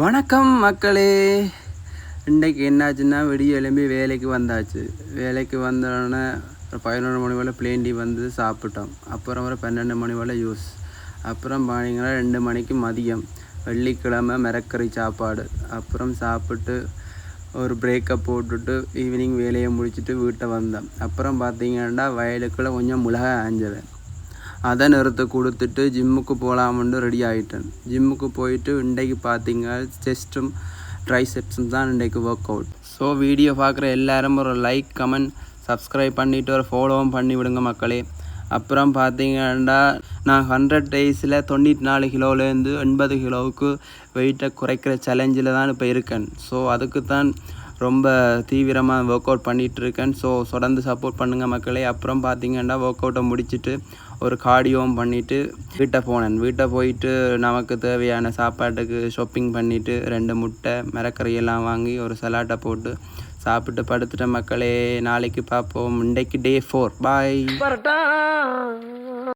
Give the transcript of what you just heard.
வணக்கம் மக்களே. இன்றைக்கு என்னாச்சுன்னா விடிய எழும்பி வேலைக்கு வந்தாச்சு. வேலைக்கு வந்தோடனே 11 மணி போல் பிளேண்டி வந்து சாப்பிட்டோம். அப்புறம் ஒரு 12 மணி போல் ஜூஸ். அப்புறம் பார்த்தீங்கன்னா 2 மணிக்கு மதியம் வெள்ளிக்கிழமை மிரக்கறி சாப்பாடு. அப்புறம் சாப்பிட்டு ஒரு பிரேக்கப் போட்டுட்டு ஈவினிங் வேலையை முடிச்சுட்டு வீட்டை வந்தேன். அப்புறம் பார்த்தீங்கன்னா வயலுக்குள்ளே கொஞ்சம் மிளகாய் ஆஞ்சவேன். அதை நிறுத்த கொடுத்துட்டு ஜிம்முக்கு போகலாம்னு ரெடி ஆகிட்டேன். ஜிம்முக்கு போயிட்டு இன்றைக்கு பார்த்தீங்க செஸ்ட்டும் ட்ரைசெப்ஸும் தான் இன்றைக்கு ஒர்க் அவுட். ஸோ வீடியோ பார்க்குற எல்லோரும் ஒரு லைக், கமெண்ட், சப்ஸ்கிரைப் பண்ணிவிட்டு ஒரு ஃபாலோவும் பண்ணி விடுங்க மக்களே. அப்புறம் பார்த்தீங்கன்னா நான் 100 டேஸில் 94 கிலோலேருந்து 80 கிலோவுக்கு வெயிட்டை குறைக்கிற சேலஞ்சில் தான் இப்போ இருக்கேன். ஸோ அதுக்கு தான் ரொம்ப தீவிரமாக ஒர்க் அவுட் பண்ணிகிட்ருக்கேன். ஸோ தொடர்ந்து சப்போர்ட் பண்ணுங்கள் மக்களே. அப்புறம் பார்த்தீங்கன்னா ஒர்க் அவுட்டை முடிச்சுட்டு ஒரு கார்டியோவும் பண்ணிவிட்டு வீட்டை போனேன். வீட்டை போயிட்டு நமக்கு தேவையான சாப்பாட்டுக்கு ஷாப்பிங் பண்ணிவிட்டு 2 முட்டை மிரக்கறியெல்லாம் வாங்கி ஒரு சலாட்டை போட்டு சாப்பிட்டு படுத்துட்ட மக்களே. நாளைக்கு பார்ப்போம். இன்றைக்கு Day 4. பாய்.